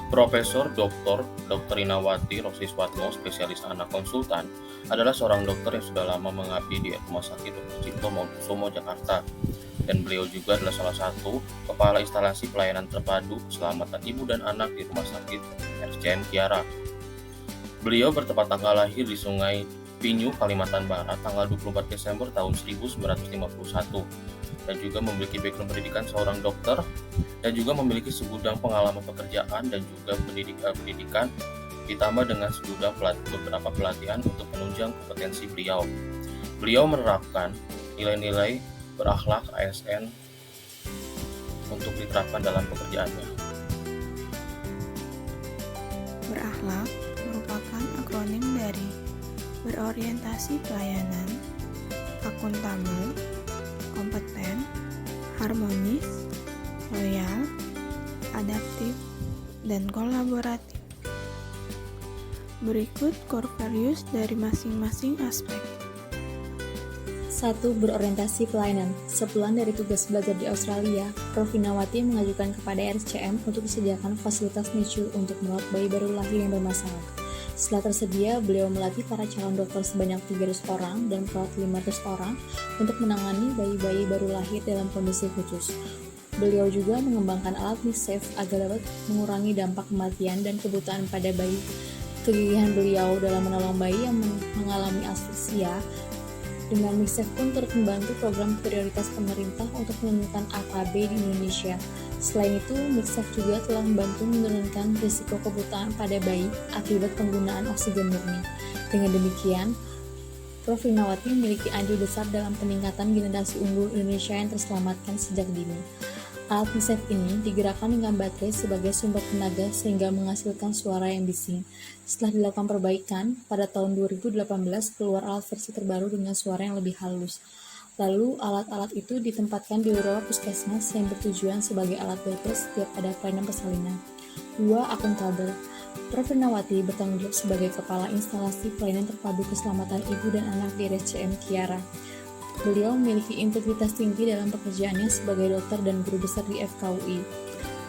Profesor Dr. Inawati Rosiswatmo, spesialis anak konsultan, adalah seorang dokter yang sudah lama mengabdi di Rumah Sakit Dr. Cipto Mangunkusumo, Jakarta. Dan beliau juga adalah salah satu kepala instalasi pelayanan terpadu keselamatan ibu dan anak di Rumah Sakit RSCM Kiara. Beliau bertempat tanggal lahir di Sungai Pinyu, Kalimantan Barat, tanggal 24 Desember tahun 1951, dan juga memiliki background pendidikan seorang dokter, dan juga memiliki segudang pengalaman pekerjaan dan juga pendidikan, ditambah dengan segudang beberapa pelatihan untuk menunjang kompetensi beliau. Beliau menerapkan nilai-nilai berakhlak ASN untuk diterapkan dalam pekerjaannya. Berakhlak merupakan akronim dari berorientasi pelayanan, akuntabel, kompeten, harmonis, loyal, adaptif, dan kolaboratif. Berikut core values dari masing-masing aspek. 1. Berorientasi pelayanan. Sebulan dari tugas belajar di Australia, Prof. Inawati mengajukan kepada RSCM untuk disediakan fasilitas NICU untuk merawat bayi baru lahir yang bermasalah. Setelah tersedia, beliau melatih para calon dokter sebanyak 300 orang dan perawat 500 orang untuk menangani bayi-bayi baru lahir dalam kondisi khusus. Beliau juga mengembangkan alat MICSAFE agar dapat mengurangi dampak kematian dan kebutaan pada bayi. Kegigihan beliau dalam menolong bayi yang mengalami asfiksia dengan MICSAFE pun turut membantu program prioritas pemerintah untuk menurunkan AKB di Indonesia. Selain itu, MICSAFE juga telah membantu menurunkan risiko kebutaan pada bayi akibat penggunaan oksigen murni. Dengan demikian, Prof. Inawati memiliki andil besar dalam peningkatan generasi unggul Indonesia yang terselamatkan sejak dini. Alat MICSAFE ini digerakkan dengan baterai sebagai sumber tenaga sehingga menghasilkan suara yang bising. Setelah dilakukan perbaikan, pada tahun 2018 keluar alat versi terbaru dengan suara yang lebih halus. Lalu, alat-alat itu ditempatkan di beberapa puskesmas yang bertujuan sebagai alat bantu setiap ada pelayanan persalinan. 2. Akuntabel. Prof. Inawati bertanggung jawab sebagai Kepala Instalasi Pelayanan Terpadu Keselamatan Ibu dan Anak di RSCM Kiara. Beliau memiliki integritas tinggi dalam pekerjaannya sebagai dokter dan guru besar di FKUI.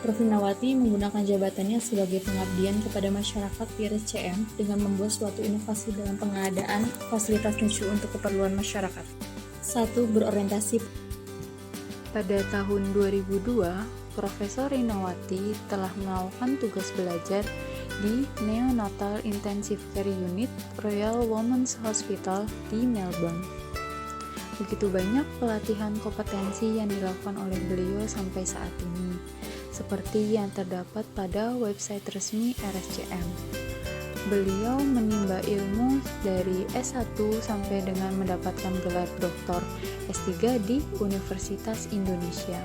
Prof. Inawati menggunakan jabatannya sebagai pengabdian kepada masyarakat di RSCM dengan membuat suatu inovasi dalam pengadaan fasilitas NICU untuk keperluan masyarakat. 1. Berorientasi. Pada tahun 2002, Profesor Inawati telah melakukan tugas belajar di Neonatal Intensive Care Unit Royal Women's Hospital di Melbourne. Begitu banyak pelatihan kompetensi yang dilakukan oleh beliau sampai saat ini, seperti yang terdapat pada website resmi RSCM. Beliau menimba ilmu dari S1 sampai dengan mendapatkan gelar doktor S3 di Universitas Indonesia.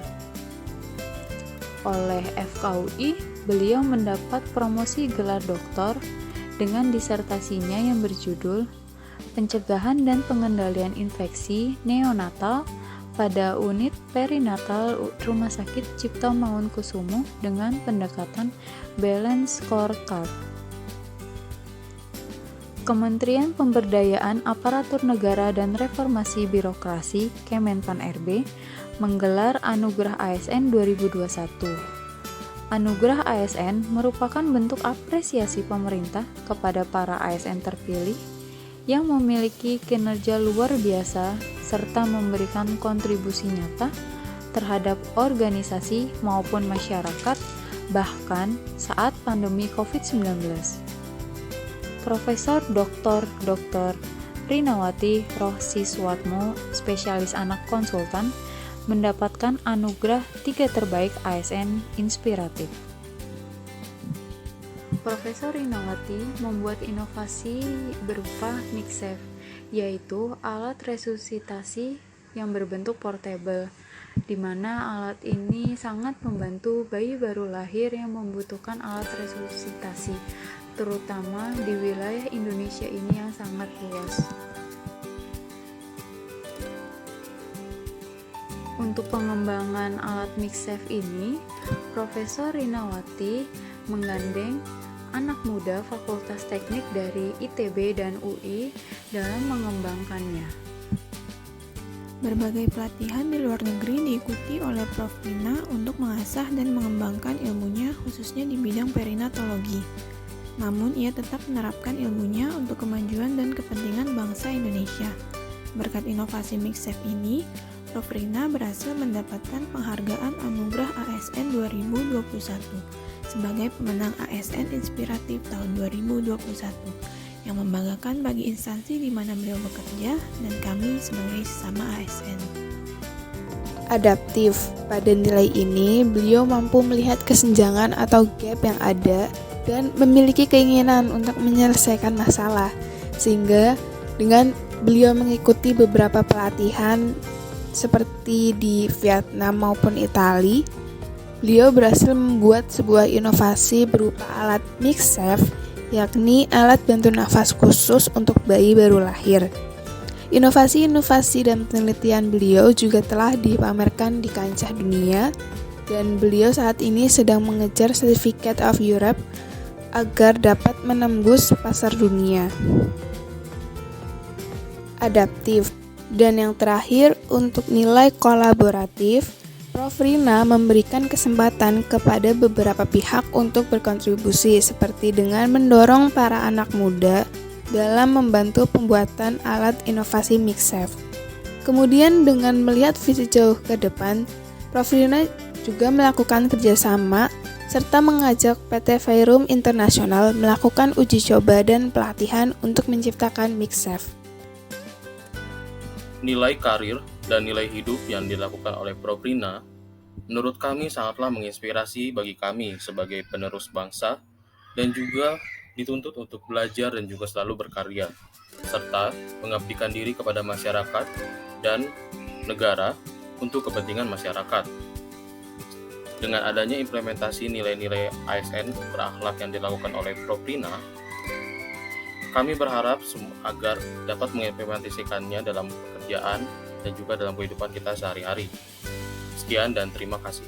Oleh FKUI, beliau mendapat promosi gelar doktor dengan disertasinya yang berjudul Pencegahan dan Pengendalian Infeksi Neonatal pada Unit Perinatal Rumah Sakit Cipto Mangunkusumo dengan pendekatan Balance Scorecard. Kementerian Pemberdayaan Aparatur Negara dan Reformasi Birokrasi Kemenpan RB menggelar Anugerah ASN 2021. Anugerah ASN merupakan bentuk apresiasi pemerintah kepada para ASN terpilih yang memiliki kinerja luar biasa serta memberikan kontribusi nyata terhadap organisasi maupun masyarakat, bahkan saat pandemi COVID-19. Profesor Dr. Rinawati Rosiswatmo, spesialis anak konsultan, mendapatkan anugerah 3 terbaik ASN inspiratif. Profesor Inawati membuat inovasi berupa MICSAFE, yaitu alat resusitasi yang berbentuk portable, di mana alat ini sangat membantu bayi baru lahir yang membutuhkan alat resusitasi, terutama di wilayah Indonesia ini yang sangat luas. Untuk pengembangan alat MICSAFE ini, Profesor Inawati menggandeng anak muda Fakultas Teknik dari ITB dan UI dalam mengembangkannya. Berbagai pelatihan di luar negeri diikuti oleh Prof. Rina untuk mengasah dan mengembangkan ilmunya khususnya di bidang perinatologi. Namun ia tetap menerapkan ilmunya untuk kemajuan dan kepentingan bangsa Indonesia. Berkat inovasi MixSafe ini, Prof. Rina berhasil mendapatkan penghargaan Anugerah ASN 2021 sebagai pemenang ASN Inspiratif tahun 2021 yang membanggakan bagi instansi di mana beliau bekerja dan kami sebagai sesama ASN. Adaptif. Pada nilai ini, beliau mampu melihat kesenjangan atau gap yang ada dan memiliki keinginan untuk menyelesaikan masalah. Sehingga dengan beliau mengikuti beberapa pelatihan seperti di Vietnam maupun Italia, beliau berhasil membuat sebuah inovasi berupa alat MixSafe, yakni alat bantu nafas khusus untuk bayi baru lahir. Inovasi-inovasi dan penelitian beliau juga telah dipamerkan di kancah dunia, dan beliau saat ini sedang mengejar Certificate of Europe agar dapat menembus pasar dunia. Adaptif. Dan yang terakhir, untuk nilai kolaboratif, Prof. Rina memberikan kesempatan kepada beberapa pihak untuk berkontribusi, seperti dengan mendorong para anak muda dalam membantu pembuatan alat inovasi MixSafe. Kemudian dengan melihat visi jauh ke depan, Prof. Rina juga melakukan kerjasama serta mengajak PT Vairum Internasional melakukan uji coba dan pelatihan untuk menciptakan MixSafe. Nilai karir dan nilai hidup yang dilakukan oleh Prof. Rina menurut kami sangatlah menginspirasi bagi kami sebagai penerus bangsa dan juga dituntut untuk belajar dan juga selalu berkarya serta mengabdikan diri kepada masyarakat dan negara untuk kepentingan masyarakat. Dengan adanya implementasi nilai-nilai ASN berakhlak yang dilakukan oleh Prof. Rina, kami berharap agar dapat mengimplementasikannya dalam pekerjaan dan juga dalam kehidupan kita sehari-hari. Sekian dan terima kasih.